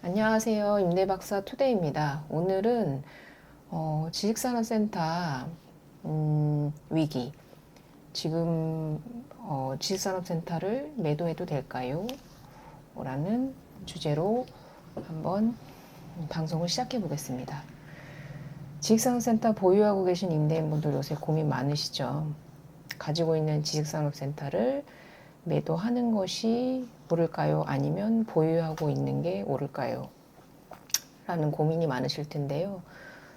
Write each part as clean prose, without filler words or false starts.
안녕하세요. 임대박사 투데이입니다. 오늘은 지식산업센터 위기. 지금 지식산업센터를 매도해도 될까요? 라는 주제로 한번 방송을 시작해 보겠습니다. 지식산업센터 보유하고 계신 임대인분들 요새 고민 많으시죠? 가지고 있는 지식산업센터를 매도하는 것이 옳을까요? 아니면 보유하고 있는 게 옳을까요? 라는 고민이 많으실 텐데요.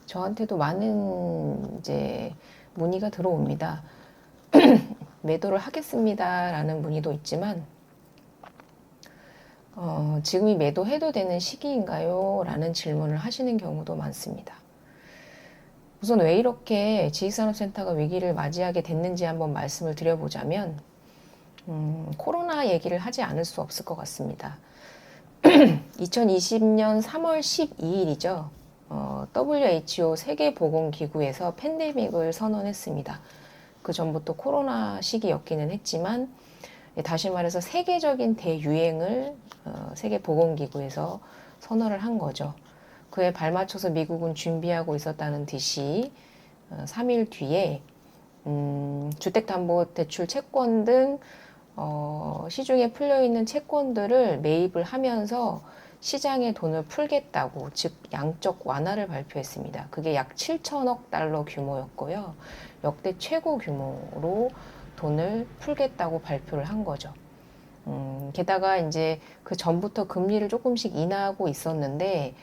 저한테도 많은 이제 문의가 들어옵니다. 매도를 하겠습니다. 라는 문의도 있지만, 지금이 매도해도 되는 시기인가요? 라는 질문을 하시는 경우도 많습니다. 우선 왜 이렇게 지식산업센터가 위기를 맞이하게 됐는지 한번 말씀을 드려보자면, 코로나 얘기를 하지 않을 수 없을 것 같습니다. 2020년 3월 12일이죠. WHO 세계보건기구에서 팬데믹을 선언했습니다. 그 전부터 코로나 시기였기는 했지만, 다시 말해서 세계적인 대유행을 세계보건기구에서 선언을 한 거죠. 그에 발맞춰서 미국은 준비하고 있었다는 듯이 3일 뒤에 주택담보대출 채권 등 시중에 풀려있는 채권들을 매입을 하면서 시장에 돈을 풀겠다고, 즉 양적 완화를 발표했습니다. 그게 약 7천억 달러 규모였고요. 역대 최고 규모로 돈을 풀겠다고 발표를 한 거죠. 게다가 이제 그 전부터 금리를 조금씩 인하하고 있었는데,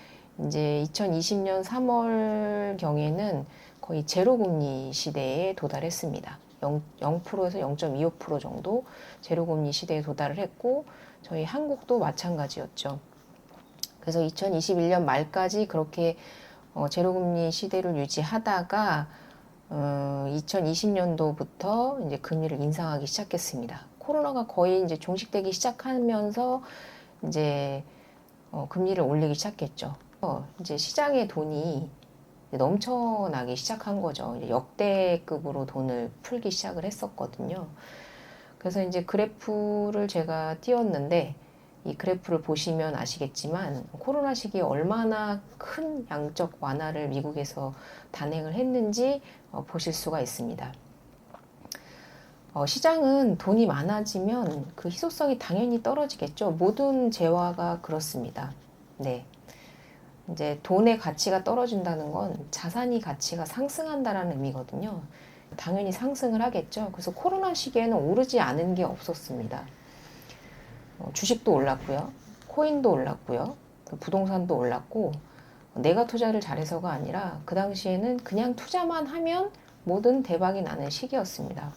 이제 2020년 3월 경에는 거의 제로 금리 시대에 도달했습니다. 0%에서 0.25% 정도 제로금리 시대에 도달을 했고, 저희 한국도 마찬가지였죠. 그래서 2021년 말까지 그렇게 제로금리 시대를 유지하다가 2020년도부터 이제 금리를 인상하기 시작했습니다. 코로나가 거의 이제 종식되기 시작하면서 이제 금리를 올리기 시작했죠. 이제 시장의 돈이 넘쳐나기 시작한 거죠. 역대급으로 돈을 풀기 시작을 했었거든요. 그래서 이제 그래프를 제가 띄웠는데, 이 그래프를 보시면 아시겠지만 코로나 시기에 얼마나 큰 양적 완화를 미국에서 단행을 했는지 보실 수가 있습니다. 시장은 돈이 많아지면 그 희소성이 당연히 떨어지겠죠. 모든 재화가 그렇습니다. 네. 이제 돈의 가치가 떨어진다는 건 자산이 가치가 상승한다라는 의미거든요. 당연히 상승을 하겠죠. 그래서 코로나 시기에는 오르지 않은 게 없었습니다. 주식도 올랐고요. 코인도 올랐고요. 부동산도 올랐고, 내가 투자를 잘해서가 아니라 그 당시에는 그냥 투자만 하면 뭐든 대박이 나는 시기였습니다.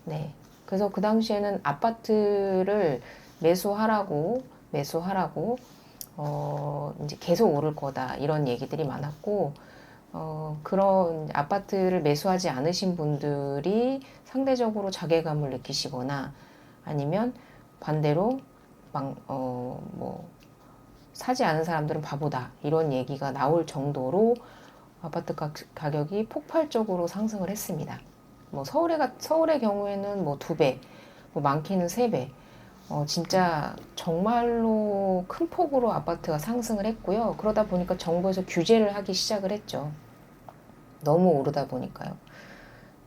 네. 그래서 그 당시에는 아파트를 매수하라고 이제 계속 오를 거다, 이런 얘기들이 많았고, 그런 아파트를 매수하지 않으신 분들이 상대적으로 자괴감을 느끼시거나, 아니면 반대로 사지 않은 사람들은 바보다, 이런 얘기가 나올 정도로 아파트 가격이 폭발적으로 상승을 했습니다. 서울의 경우에는 2배, 많게는 3배, 진짜 정말로 큰 폭으로 아파트가 상승을 했고요. 그러다 보니까 정부에서 규제를 하기 시작을 했죠. 너무 오르다 보니까요.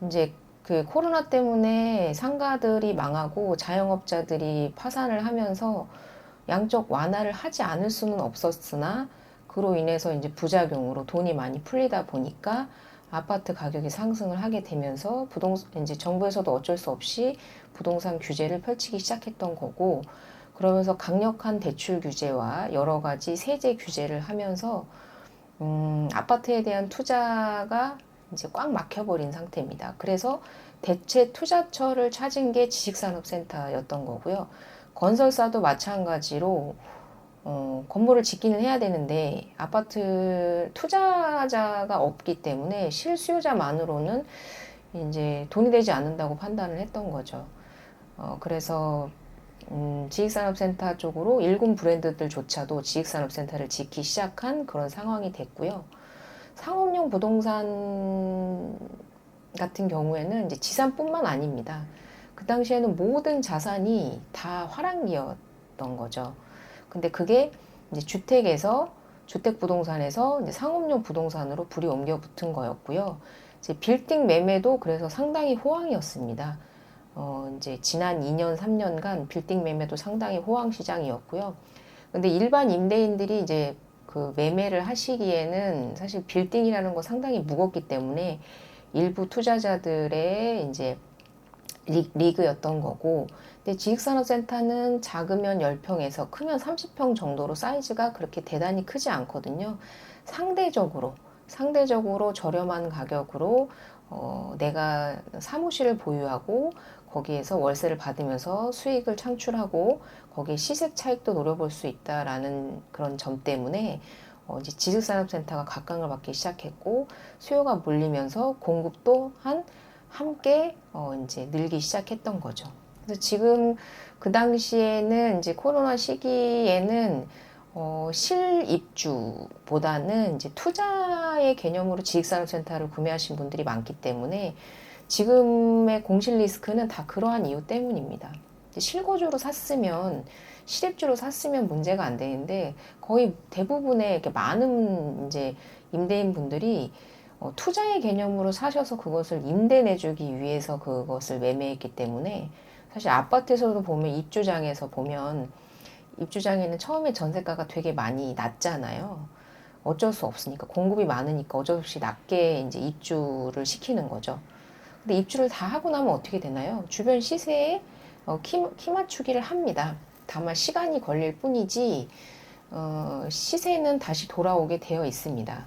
이제 그 코로나 때문에 상가들이 망하고 자영업자들이 파산을 하면서 양적 완화를 하지 않을 수는 없었으나, 그로 인해서 이제 부작용으로 돈이 많이 풀리다 보니까 아파트 가격이 상승을 하게 되면서 이제 정부에서도 어쩔 수 없이 부동산 규제를 펼치기 시작했던 거고, 그러면서 강력한 대출 규제와 여러 가지 세제 규제를 하면서 아파트에 대한 투자가 이제 꽉 막혀버린 상태입니다. 그래서 대체 투자처를 찾은 게 지식산업센터였던 거고요. 건설사도 마찬가지로 건물을 짓기는 해야 되는데 아파트 투자자가 없기 때문에 실수요자만으로는 이제 돈이 되지 않는다고 판단을 했던 거죠. 그래서 지식산업센터 쪽으로 일군 브랜드들조차도 지식산업센터를 짓기 시작한 그런 상황이 됐고요. 상업용 부동산 같은 경우에는 이제 지산뿐만 아닙니다. 그 당시에는 모든 자산이 다 화랑기였던 거죠. 근데 그게 이제 주택부동산에서 이제 상업용 부동산으로 불이 옮겨 붙은 거였고요. 이제 빌딩 매매도 그래서 상당히 호황이었습니다. 이제 지난 2년, 3년간 빌딩 매매도 상당히 호황 시장이었고요. 근데 일반 임대인들이 이제 그 매매를 하시기에는 사실 빌딩이라는 거 상당히 무겁기 때문에 일부 투자자들의 이제 리그였던 거고, 근데 지식산업센터는 작으면 10평에서 크면 30평 정도로 사이즈가 그렇게 대단히 크지 않거든요. 상대적으로 저렴한 가격으로 내가 사무실을 보유하고 거기에서 월세를 받으면서 수익을 창출하고 거기에 시세 차익도 노려볼 수 있다라는 그런 점 때문에 이제 지식산업센터가 각광을 받기 시작했고 수요가 몰리면서 공급도 함께 이제 늘기 시작했던 거죠. 그래서 지금 그 당시에는 이제 코로나 시기에는 실입주보다는 이제 투자의 개념으로 지식산업센터를 구매하신 분들이 많기 때문에 지금의 공실 리스크는 다 그러한 이유 때문입니다. 실거주로 샀으면 실입주로 샀으면 문제가 안 되는데 거의 대부분의 이렇게 많은 이제 임대인 분들이 투자의 개념으로 사셔서 그것을 임대 내주기 위해서 그것을 매매했기 때문에 사실 아파트에서도 보면 입주장에는 처음에 전세가가 되게 많이 낮잖아요. 어쩔 수 없으니까 공급이 많으니까 어쩔 수 없이 낮게 이제 입주를 시키는 거죠. 근데 입주를 다 하고 나면 어떻게 되나요? 주변 시세에 키 맞추기를 합니다. 다만 시간이 걸릴 뿐이지 시세는 다시 돌아오게 되어 있습니다.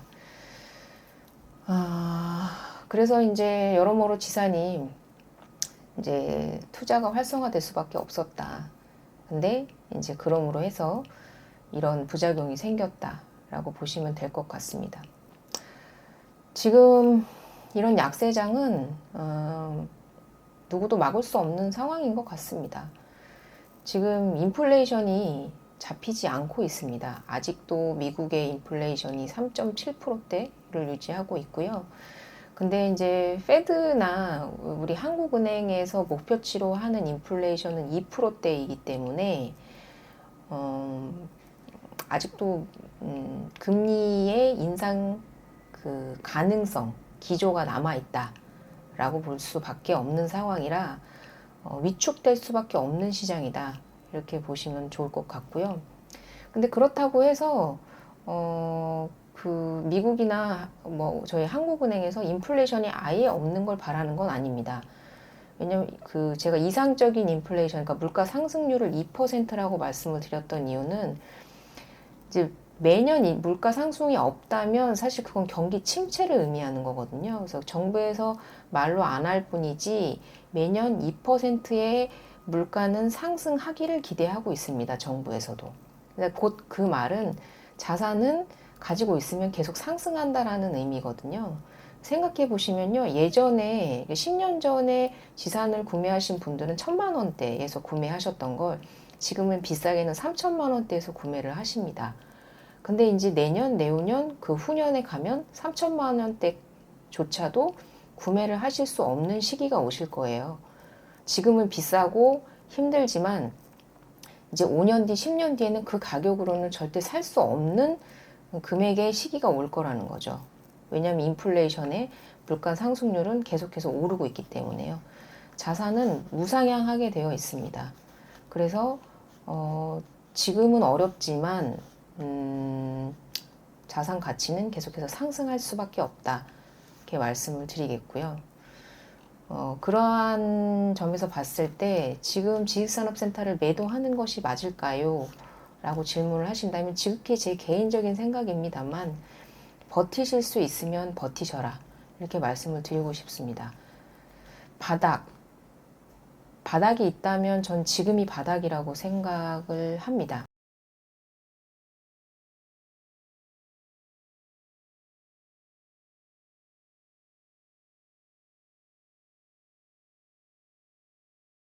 그래서 이제 여러모로 지산이 이제 투자가 활성화될 수밖에 없었다. 근데 이제 그러므로 해서 이런 부작용이 생겼다라고 보시면 될 것 같습니다. 지금 이런 약세장은 누구도 막을 수 없는 상황인 것 같습니다. 지금 인플레이션이 잡히지 않고 있습니다. 아직도 미국의 인플레이션이 3.7%대를 유지하고 있고요. 근데 이제 페드나 우리 한국은행에서 목표치로 하는 인플레이션은 2%대이기 때문에 아직도 금리의 인상 그 가능성 기조가 남아 있다라고 볼 수밖에 없는 상황이라 위축될 수밖에 없는 시장이다 이렇게 보시면 좋을 것 같고요. 근데 그렇다고 해서 그 미국이나 뭐 저희 한국은행에서 인플레이션이 아예 없는 걸 바라는 건 아닙니다. 왜냐면 그 제가 이상적인 인플레이션, 그러니까 물가 상승률을 2%라고 말씀을 드렸던 이유는 이제 매년 이 물가 상승이 없다면 사실 그건 경기 침체를 의미하는 거거든요. 그래서 정부에서 말로 안 할 뿐이지 매년 2%의 물가는 상승하기를 기대하고 있습니다. 정부에서도. 곧 그 말은 자산은 가지고 있으면 계속 상승한다라는 의미거든요. 생각해 보시면요. 예전에 10년 전에 지산을 구매하신 분들은 1,000만 원대에서 구매하셨던 걸 지금은 비싸게는 3,000만 원대에서 구매를 하십니다. 근데 이제 내년, 내후년, 그 후년에 가면 3,000만 원대조차도 구매를 하실 수 없는 시기가 오실 거예요. 지금은 비싸고 힘들지만 이제 5년 뒤, 10년 뒤에는 그 가격으로는 절대 살 수 없는 금액의 시기가 올 거라는 거죠. 왜냐하면 인플레이션의 물가 상승률은 계속해서 오르고 있기 때문에요. 자산은 우상향하게 되어 있습니다. 그래서 지금은 어렵지만 자산 가치는 계속해서 상승할 수밖에 없다. 이렇게 말씀을 드리겠고요. 그러한 점에서 봤을 때 지금 지식산업센터를 매도하는 것이 맞을까요? 라고 질문을 하신다면 지극히 제 개인적인 생각입니다만 버티실 수 있으면 버티셔라. 이렇게 말씀을 드리고 싶습니다. 바닥이 있다면 전 지금이 바닥이라고 생각을 합니다.